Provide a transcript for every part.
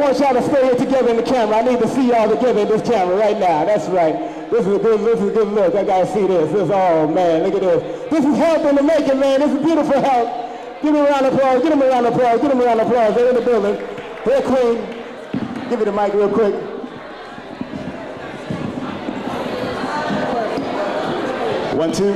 want y'all to stay here together in the camera. I need to see y'all together in this camera right now. That's right. This is a good look. I gotta see this. Oh man, look at this. This is health in the making, man. This is beautiful health. Give me a round of applause. Give them a round of applause. Give them a round of applause. They're in the building. They're Queen. Give me the mic real quick. One, two.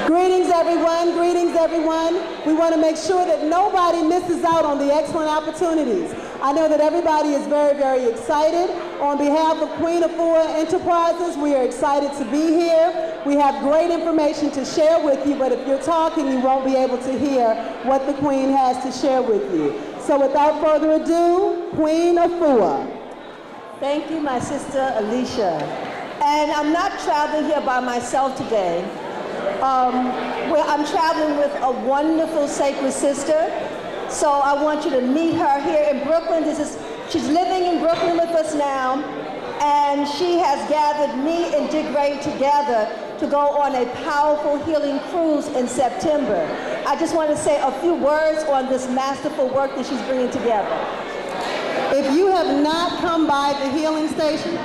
Greetings, everyone. Greetings, everyone. We want to make sure that nobody misses out on the excellent opportunities. I know that everybody is very, very excited. On behalf of Queen Afua Enterprises, we are excited to be here. We have great information to share with you, but if you're talking, you won't be able to hear what the Queen has to share with you. So without further ado, Queen Afua. Thank you, my sister Alicia. And I'm not traveling here by myself today. I'm traveling with a wonderful sacred sister. So I want you to meet her here in Brooklyn. She's living in Brooklyn with us now, and she has gathered me and Dick Ray together to go on a powerful healing cruise in September. I just want to say a few words on this masterful work that she's bringing together. If you have not come by the healing station,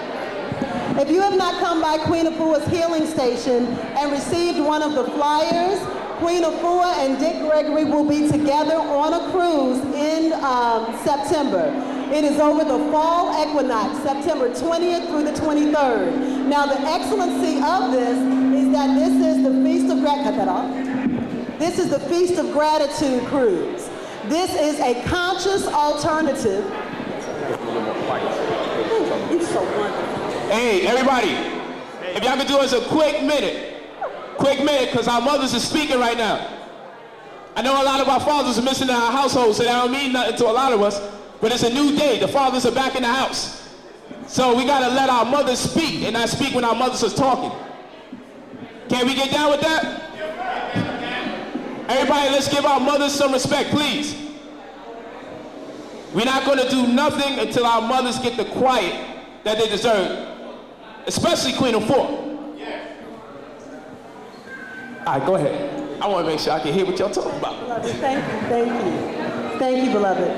if you have not come by Queen Afua's healing station and received one of the flyers, Queen Afua and Dick Gregory will be together on a cruise in September. It is over the fall equinox, September 20th through the 23rd. Now the excellency of this is that this is the Feast of Gratitude. This is the Feast of Gratitude cruise. This is a conscious alternative. It's so wonderful. Hey, everybody, if y'all could do us a quick minute, because our mothers are speaking right now. I know a lot of our fathers are missing in our household, so that don't mean nothing to a lot of us, but it's a new day. The fathers are back in the house. So we gotta let our mothers speak and not speak when our mothers are talking. Can we get down with that? Everybody, let's give our mothers some respect, please. We're not gonna do nothing until our mothers get the quiet that they deserve, especially Queen Afua. All right, go ahead. I want to make sure I can hear what y'all talking about. Beloved, thank you, thank you. Thank you, beloved.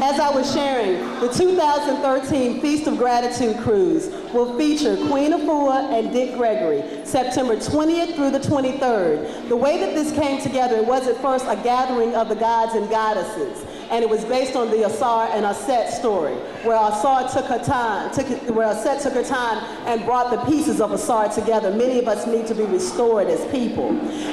As I was sharing, the 2013 Feast of Gratitude Cruise will feature Queen Afua and Dick Gregory, September 20th through the 23rd. The way that this came together, it was at first a gathering of the gods and goddesses, and it was based on the Asar and Aset story, where Asar took her time, where Aset took her time and brought the pieces of Asar together. Many of us need to be restored as people.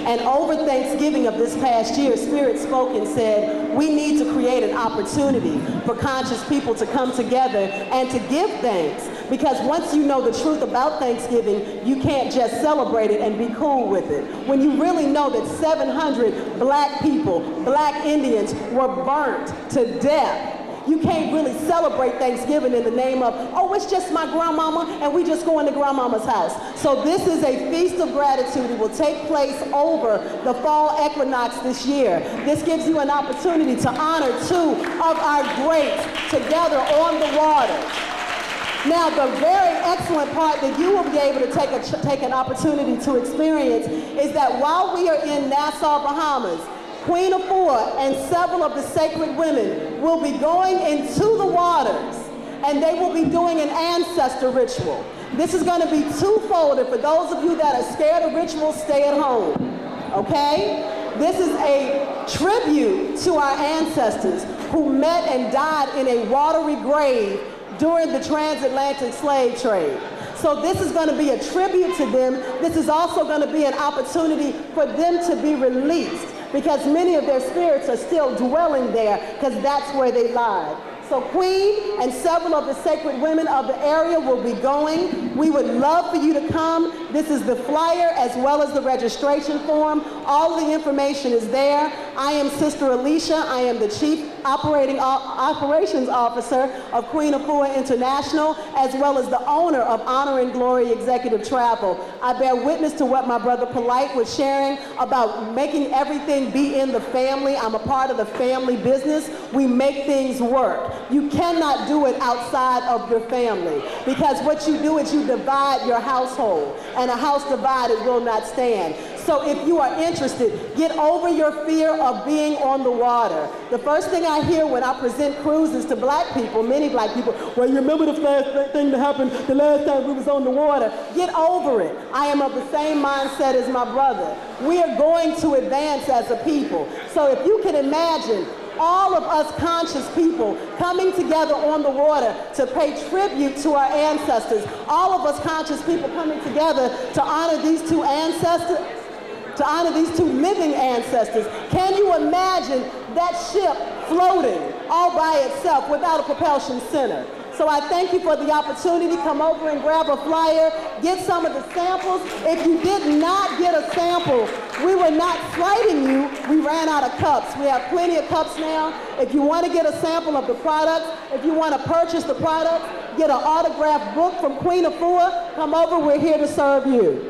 And over Thanksgiving of this past year, Spirit spoke and said, we need to create an opportunity for conscious people to come together and to give thanks. Because once you know the truth about Thanksgiving, you can't just celebrate it and be cool with it. When you really know that 700 black people, black Indians, were burnt to death, you can't really celebrate Thanksgiving in the name of, oh, it's just my grandmama and we just go into grandmama's house. So this is a Feast of Gratitude. It will take place over the fall equinox this year. This gives you an opportunity to honor two of our greats together on the water. Now, the very excellent part that you will be able to take an opportunity to experience is that while we are in Nassau, Bahamas, Queen Afua and several of the sacred women will be going into the waters, and they will be doing an ancestor ritual. This is going to be twofold, and for those of you that are scared of rituals, stay at home, okay? This is a tribute to our ancestors who met and died in a watery grave during the transatlantic slave trade. So this is going to be a tribute to them. This is also going to be an opportunity for them to be released, because many of their spirits are still dwelling there, because that's where they lie. So Queen and several of the sacred women of the area will be going. We would love for you to come. This is the flyer as well as the registration form. All the information is there. I am Sister Alicia. I am the Chief Operations Officer of Queen Afua International, as well as the owner of Honor and Glory Executive Travel. I bear witness to what my brother Polite was sharing about making everything be in the family. I'm a part of the family business. We make things work. You cannot do it outside of your family, because what you do is you divide your household, and a house divided will not stand. So if you are interested, get over your fear of being on the water. The first thing I hear when I present cruises to black people, many black people, well, you remember the last thing that happened the last time we was on the water? Get over it. I am of the same mindset as my brother. We are going to advance as a people. So if you can imagine all of us conscious people coming together on the water to pay tribute to our ancestors, all of us conscious people coming together to honor these two ancestors, to honor these two living ancestors. Can you imagine that ship floating all by itself without a propulsion center? So I thank you for the opportunity. Come over and grab a flyer, get some of the samples. If you did not get a sample, we were not slighting you. We ran out of cups. We have plenty of cups now. If you want to get a sample of the products, if you want to purchase the products, get an autographed book from Queen Afua, come over. We're here to serve you.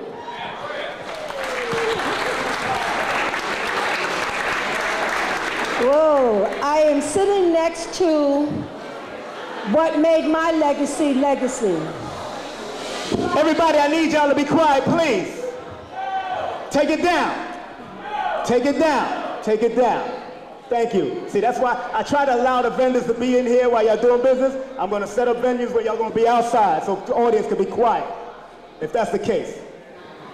Whoa, I am sitting next to what made my legacy legacy. Everybody, I need y'all to be quiet, please. Take it down. Take it down. Take it down. Thank you. See, that's why I try to allow the vendors to be in here while y'all doing business. I'm going to set up venues where y'all going to be outside so the audience can be quiet, if that's the case.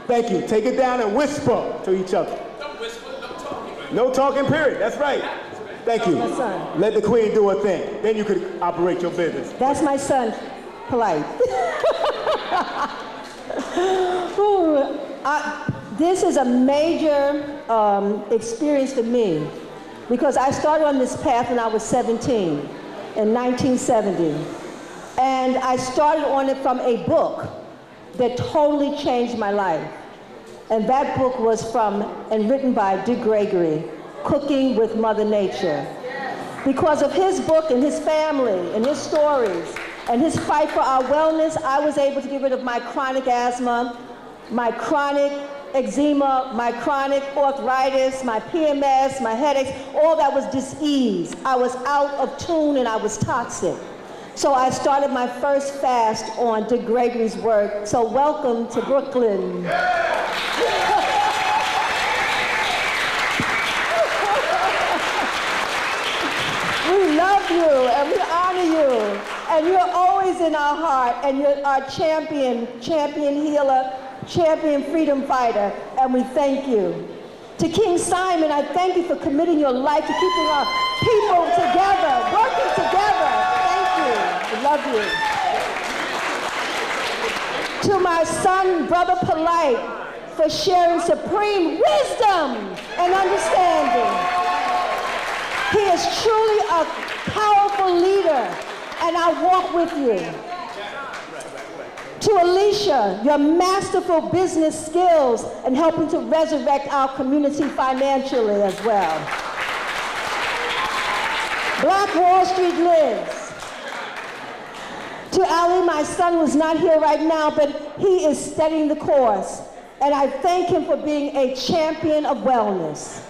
Thank you. Take it down and whisper to each other. Don't whisper, no talking. No talking, period. That's right. Thank you. My son. Let the queen do her thing. Then you could operate your business. That's my son, Polite. Ooh, this is a major experience for me, because I started on this path when I was 17 in 1970. And I started on it from a book that totally changed my life. And that book was from and written by GREGORY, Cooking with Mother Nature. Because of his book and his family and his stories and his fight for our wellness, I was able to get rid of my chronic asthma, my chronic eczema, my chronic arthritis, my PMS, my headaches, all that was dis-ease. I was out of tune and I was toxic. So I started my first fast on GREGORY's work. So welcome to Brooklyn. We love you and we honor you. And you're always in our heart, and you're our champion healer, champion freedom fighter, and we thank you. To King Simon, I thank you for committing your life to keeping our people together, working together. Thank you. We love you. To my son, Brother Polite, for sharing supreme wisdom and understanding. He is truly a powerful leader, and I walk with you. To Alicia, your masterful business skills and helping to resurrect our community financially as well. Black Wall Street lives. To Ali, my son, who's not here right now, but he is steadying the course. And I thank him for being a champion of wellness.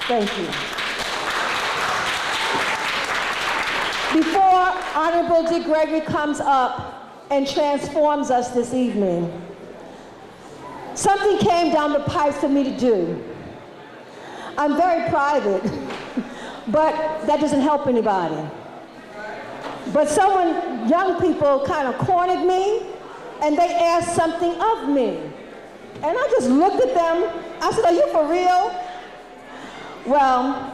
Thank you. Before Honorable GREGORY comes up and transforms us this evening, something came down the pipe for me to do. I'm very private, but that doesn't help anybody. But young people kind of cornered me, and they asked something of me. And I just looked at them. I said, are you for real? Well,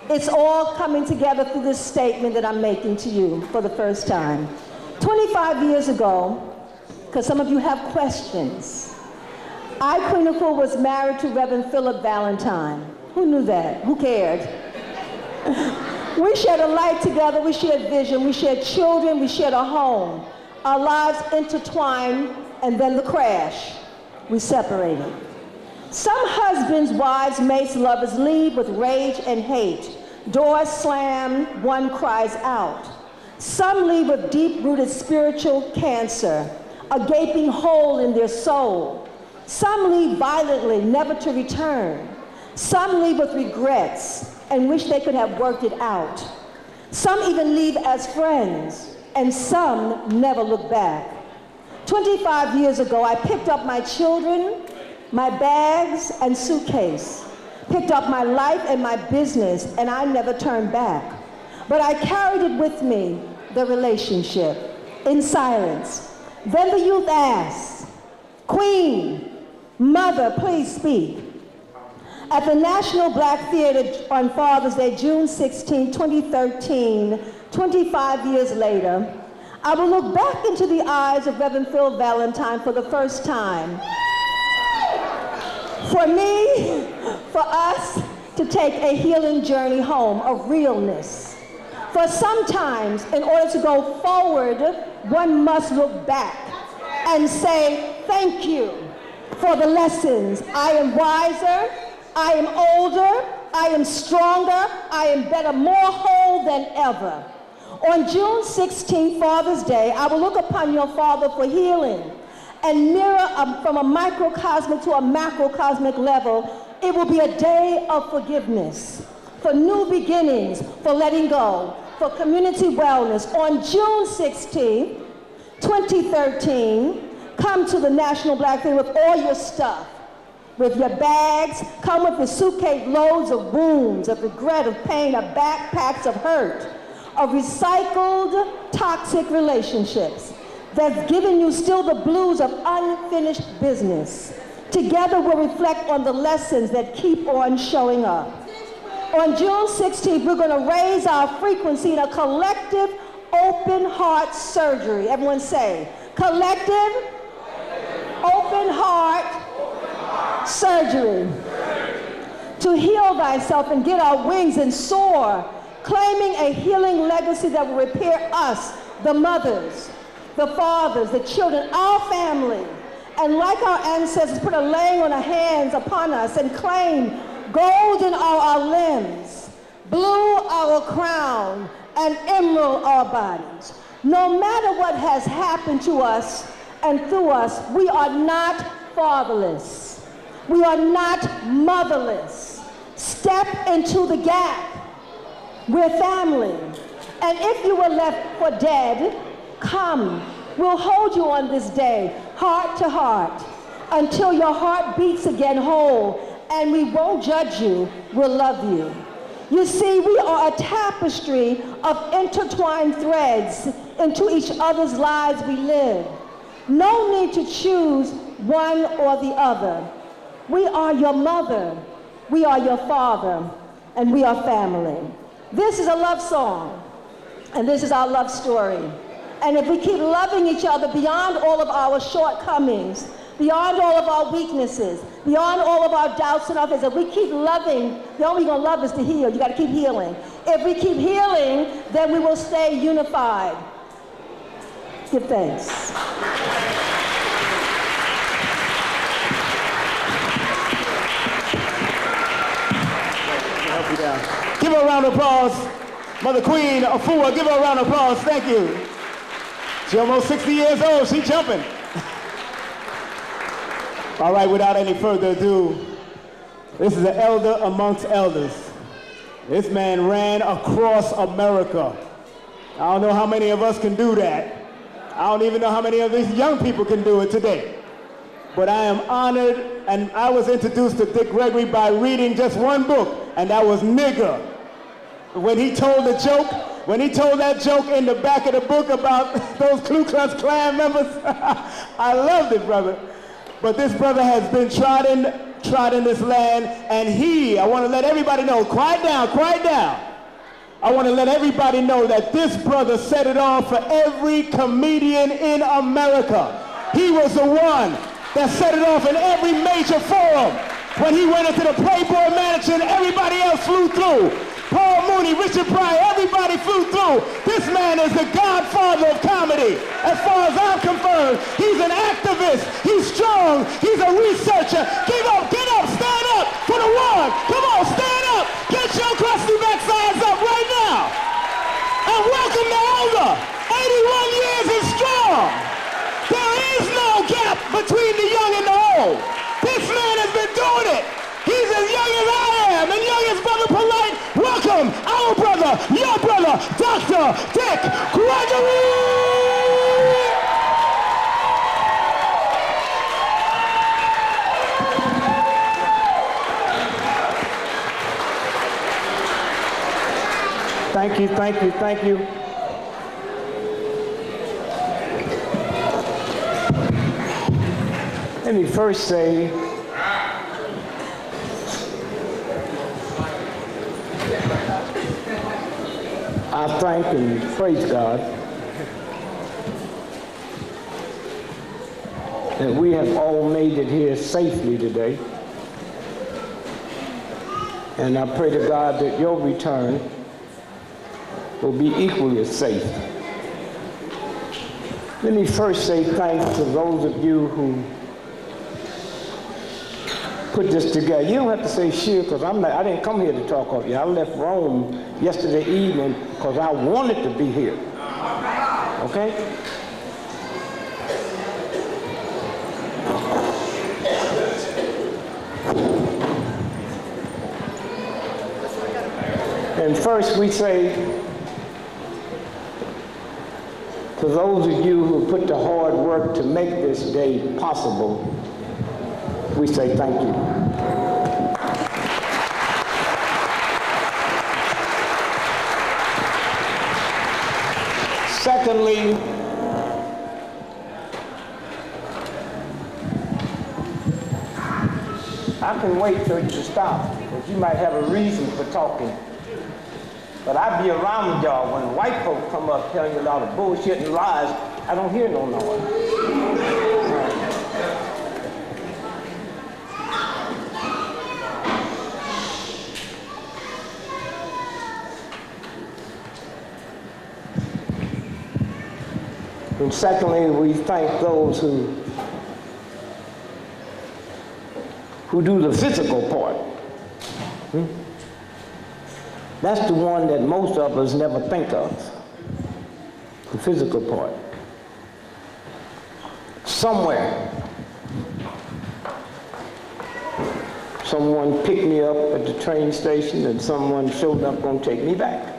it's all coming together through this statement that I'm making to you for the first time. 25 years ago, because some of you have questions, I, Queen Afua, was married to Reverend Philip Valentine. Who knew that? Who cared? We shared a life together, we shared vision, we shared children, we shared a home. Our lives intertwined, and then the crash. We separated. Some husbands, wives, mates, lovers leave with rage and hate, Doors slam, one cries out. Some leave with deep-rooted spiritual cancer, a gaping hole in their soul. Some leave violently, never to return. Some leave with regrets and wish they could have worked it out. Some even leave as friends, and some never look back. 25 years ago, I picked up my children, my bags and suitcase, picked up my life and my business, and I never turned back. But I carried it with me, the relationship, in silence. Then the youth asked, "Queen, Mother, please speak." At the National Black Theater on Father's Day, June 16, 2013, 25 years later, I will look back into the eyes of Reverend Phil Valentine for the first time. For me, for us to take a healing journey home of realness. For sometimes, in order to go forward, one must look back and say, thank you for the lessons. I am wiser, I am older, I am stronger, I am better, more whole than ever. On June 16th, Father's Day, I will look upon your father for healing and mirror from a microcosmic to a macrocosmic level. It will be a day of forgiveness, for new beginnings, for letting go, for community wellness. On June 16th, 2013, come to the National Black Theater with all your stuff, with your bags, come with your suitcase loads of wounds, of regret, of pain, of backpacks of hurt, of recycled toxic relationships that's giving you still the blues of unfinished business. Together we'll reflect on the lessons that keep on showing up. On June 16th, we're going to raise our frequency in a collective open heart surgery. Everyone say, collective open heart surgery. To heal thyself and get our wings and soar, claiming a healing legacy that will repair us, the mothers, the fathers, the children, our family, and like our ancestors, put a laying on of hands upon us and claim golden are our limbs, blue our crown, and emerald our bodies. No matter what has happened to us and through us, we are not fatherless. We are not motherless. Step into the gap. We're family. And if you were left for dead, come. We'll hold you on this day, heart to heart, until your heart beats again whole, and we won't judge you, we'll love you. You see, we are a tapestry of intertwined threads into each other's lives we live. No need to choose one or the other. We are your mother, we are your father, and we are family. This is a love song, and this is our love story. And if we keep loving each other beyond all of our shortcomings, beyond all of our weaknesses, beyond all of our doubts and our fears, if we keep loving, the only way you're gonna love is to heal. You gotta keep healing. If we keep healing, then we will stay unified. Give thanks. Help you down. Give her a round of applause. Mother Queen, Afua, give her a round of applause. Thank you. She's almost 60 years old. She's jumping. All right, without any further ado, this is an elder amongst elders. This man ran across America. I don't know how many of us can do that. I don't even know how many of these young people can do it today. But I am honored, and I was introduced to Dick Gregory by reading just one book, and that was Nigger. When he told the joke, when he told that joke in the back of the book about those Ku Klux Klan members, I loved it, brother. But this brother has been trod in this land, and I want to let everybody know, quiet down, quiet down. I want to let everybody know that this brother set it off for every comedian in America. He was the one that set it off in every major forum. When he went into the Playboy Mansion, everybody else flew through. Paul Mooney, Richard Pryor, everybody flew through. This man is the godfather of comedy. As far as I'm concerned, he's an activist. He's strong. He's a researcher. Get up, stand up for the one. Come on, stand up. Get your crusty backsides up right now. And welcome the elder, 81 years and strong. There is no gap between the young and the old. This man has been doing it. He's as young as I am and young as Brother Polite. Welcome our brother, your brother, Dr. Dick Gregory. Thank you, thank you, thank you. Let me first say, I thank and praise God that we have all made it here safely today. And I pray to God that your return will be equally as safe. Let me first say thanks to those of you who put this together. You don't have to say sure, because I didn't come here to talk of you. I left Rome yesterday evening because I wanted to be here. Okay? And first we say, to those of you who put the hard work to make this day possible, we say thank you. Secondly, I can wait till you to stop, because you might have a reason for talking. But I be around y'all when white folk come up telling you a lot of bullshit and lies. I don't hear no noise. And secondly, we thank those who do the physical part. That's the one that most of us never think of, the physical part. Somewhere, someone picked me up at the train station and someone showed up going to take me back.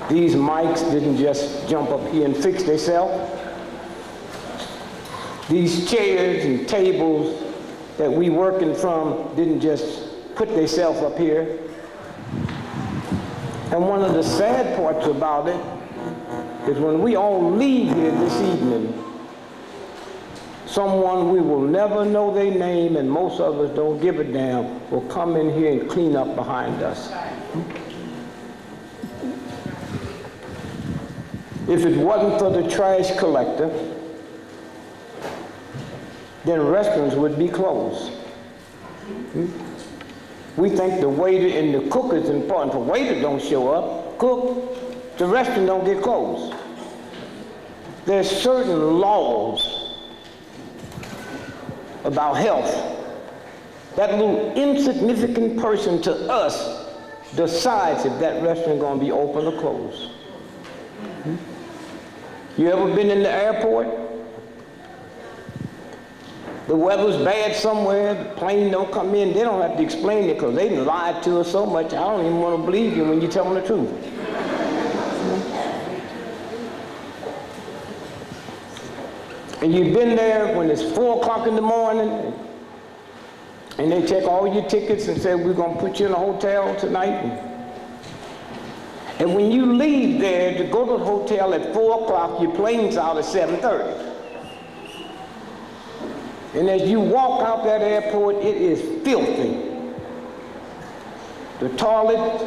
These mics didn't just jump up here and fix themselves. These chairs and tables that we working from didn't just put themselves up here. And one of the sad parts about it is when we all leave here this evening, someone we will never know their name and most of us don't give a damn will come in here and clean up behind us. If it wasn't for the trash collector, then restaurants would be closed. We think the waiter and the cook is important. If the waiter don't show up, cook, the restaurant don't get closed. There's certain laws about health. That little insignificant person to us decides if that restaurant gonna be open or closed. You ever been in the airport? The weather's bad somewhere, the plane don't come in, they don't have to explain it because they done lied to us so much, I don't even want to believe you when you tell them the truth. And you've been there when it's 4 o'clock in the morning and they check all your tickets and say, we're going to put you in a hotel tonight. And when you leave there to go to the hotel at 4 o'clock, your plane's out at 7:30. And as you walk out that airport, it is filthy. The toilets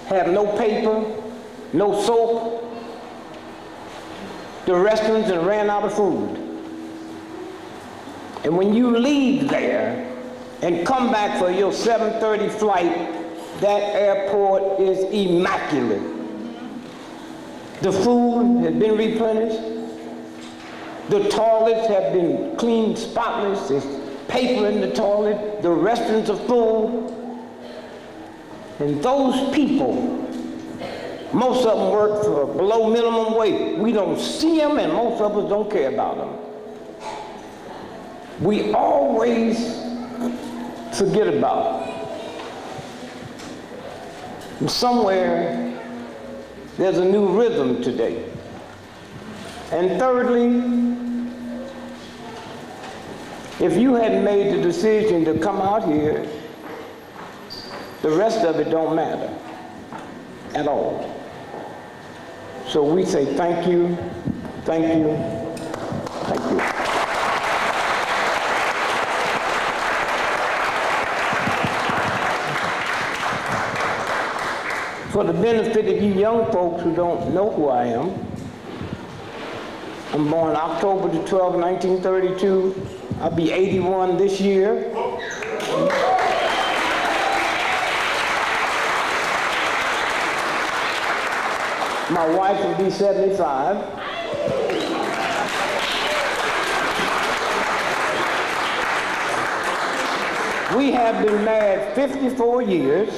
have no paper, no soap. The restaurants have ran out of food. And when you leave there and come back for your 7:30 flight, that airport is immaculate. The food has been replenished. The toilets have been cleaned, spotless. There's paper in the toilet, the restaurants are full. And those people, most of them work for below minimum wage. We don't see them, and most of us don't care about them. We always forget about them. And somewhere, there's a new rhythm today. And thirdly, if you hadn't made the decision to come out here, the rest of it don't matter at all. So we say thank you, thank you, thank you. For the benefit of you young folks who don't know who I am, I'm born October the 12th, 1932. I'll be 81 this year. My wife will be 75. We have been married 54 years.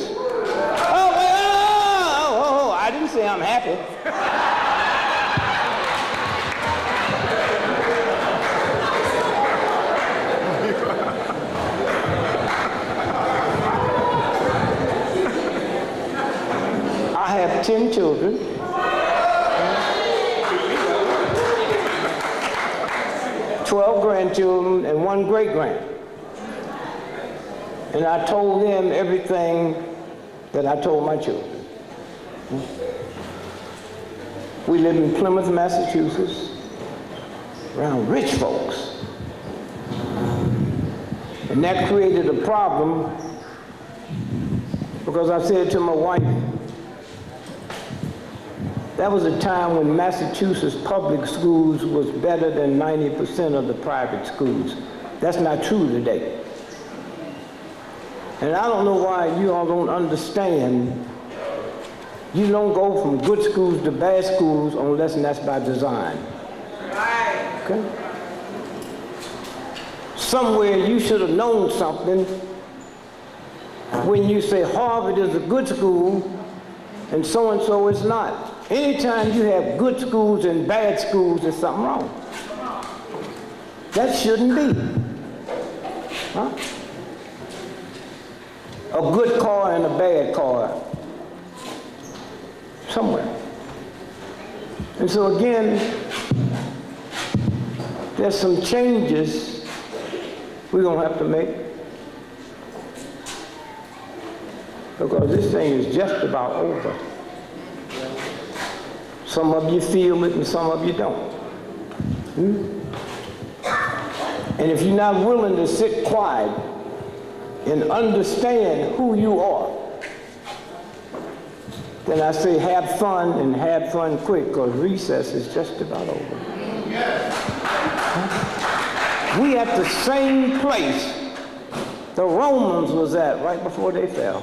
Oh, I didn't say I'm happy. I have 10 children. 12 grandchildren and 1 great-grand. And I told them everything that I told my children. We live in Plymouth, Massachusetts, around rich folks. And that created a problem because I said to my wife, that was a time when Massachusetts public schools was better than 90% of the private schools. That's not true today. And I don't know why you all don't understand. You don't go from good schools to bad schools unless that's by design. Okay? Somewhere you should have known something when you say Harvard is a good school and so is not. Anytime you have good schools and bad schools, there's something wrong. That shouldn't be. Huh? A good car and a bad car. Somewhere. And so again, there's some changes we're going to have to make. Because this thing is just about over. Some of you feel it and some of you don't. And if you're not willing to sit quiet and understand who you are, then I say have fun and have fun quick, because recess is just about over. We at the same place the Romans was at right before they fell.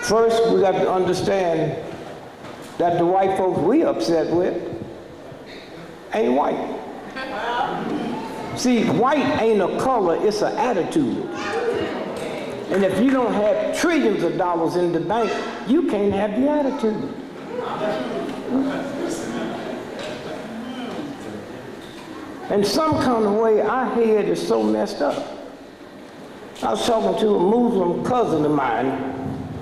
First, we got to understand that the white folks we upset with ain't white. See, white ain't a color, it's an attitude. And if you don't have trillions of dollars in the bank, you can't have the attitude. And some kind of way, our head is so messed up. I was talking to a Muslim cousin of mine,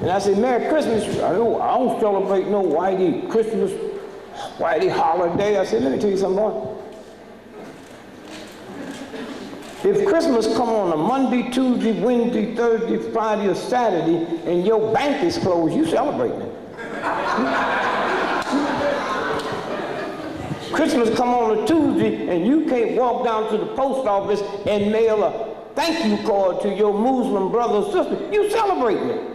and I said, Merry Christmas. I don't celebrate no whitey Christmas, whitey holiday. I said, let me tell you something, boy. If Christmas come on a Monday, Tuesday, Wednesday, Thursday, Friday, or Saturday, and your bank is closed, you celebrating it. Christmas come on a Tuesday, and you can't walk down to the post office and mail a thank you card to your Muslim brother or sister, you celebrating it.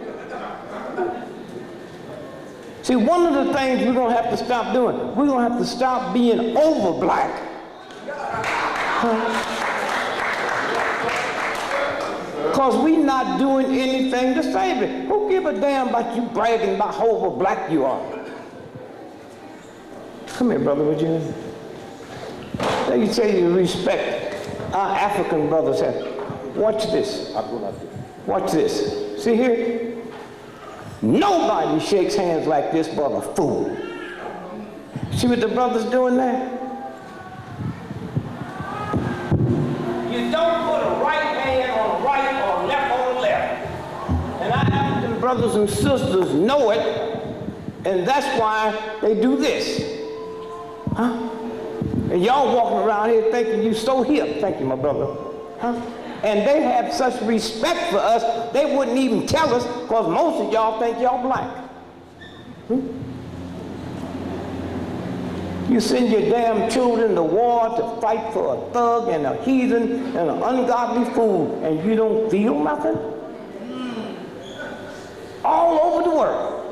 See, one of the things we're going to have to stop doing, we're going to have to stop being over black. Because we're not doing anything to save it. Who give a damn about you bragging about how over black you are? Come here, brother, would you? Let me tell you the respect our African brothers have. Watch this. Watch this. See here? Nobody shakes hands like this but a fool. See what the brothers doing there? You don't put a right hand on the right or left on the left. And our African brothers and sisters know it, and that's why they do this. Huh? And y'all walking around here thinking you so hip. Thank you, my brother. Huh? And they have such respect for us, they wouldn't even tell us, because most of y'all think y'all black. You send your damn children to war to fight for a thug and a heathen and an ungodly fool, and you don't feel nothing? All over the world.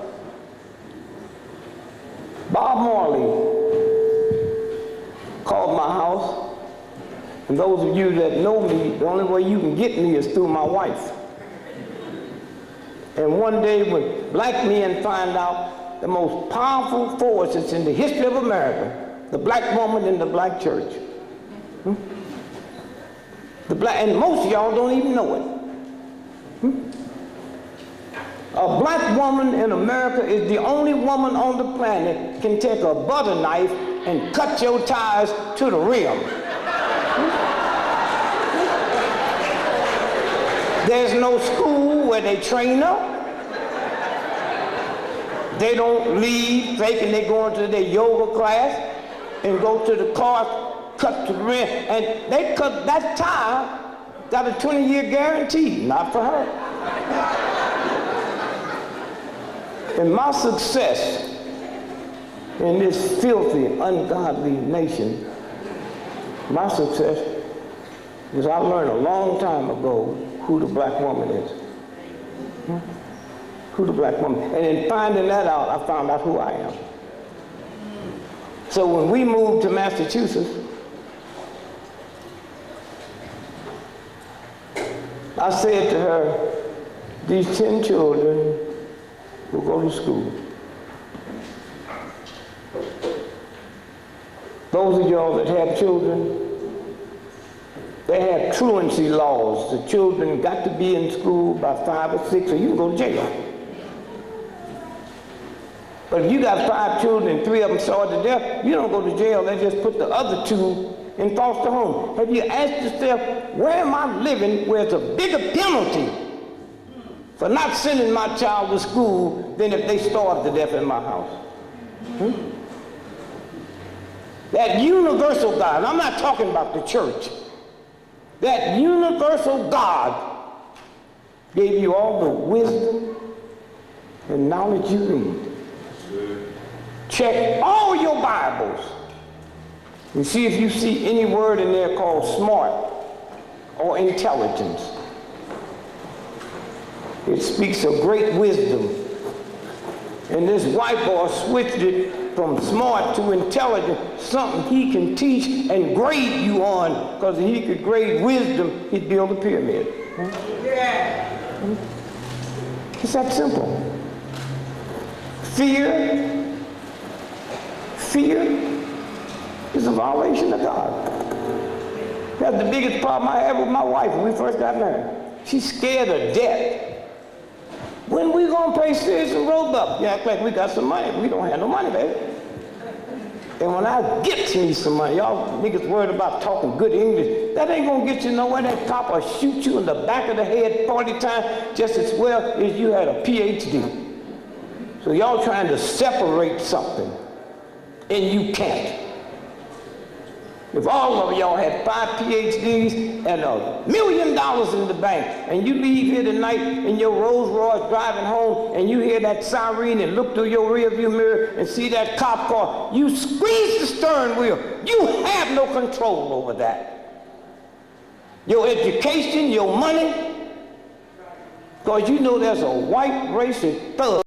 Bob Marley called my house. And those of you that know me, the only way you can get me is through my wife. And one day when black men find out the most powerful forces in the history of America, the black woman in the black church. And most of y'all don't even know it. A black woman in America is the only woman on the planet can take a butter knife and cut your tires to the rim. There's no school where they train her. They don't leave thinking they're going to their yoga class and go to the car, cut to the rim, and they cut that tire, got a 20-year guarantee, not for her. And my success in this filthy, ungodly nation, my success is I learned a long time ago who the black woman is. Who the black woman. And in finding that out, I found out who I am. So when we moved to Massachusetts, I said to her, these 10 children will go to school. Those of y'all that have children, they have truancy laws. The children got to be in school by 5 or 6 or you can go to jail. But if you got 5 children and 3 of them starved to death, you don't go to jail. They just put the other 2 in foster home. Have you asked yourself, where am I living where it's a bigger penalty for not sending my child to school than if they starved to death in my house? That universal God, and I'm not talking about the church, that universal God gave you all the wisdom and knowledge you need. Check all your Bibles and see if you see any word in there called smart or intelligence. It speaks of great wisdom. And this white boy switched it from smart to intelligent, something he can teach and grade you on, because if he could grade wisdom, he'd build a pyramid. Yeah. It's that simple. Fear is a violation of God. That's the biggest problem I had with my wife when we first got married. She's scared of death. When we gonna pay Sears and Roebuck? You act like we got some money. We don't have no money, baby. And when I get me some money, y'all niggas worried about talking good English, that ain't gonna get you nowhere. That cop will shoot you in the back of the head 40 times just as well as you had a PhD. So y'all trying to separate something, and you can't. If all of y'all had 5 PhDs and $1 million in the bank, and you leave here tonight in your Rolls Royce driving home, and you hear that siren and look through your rearview mirror and see that cop car, you squeeze the steering wheel. You have no control over that. Your education, your money, because you know there's a white racist thug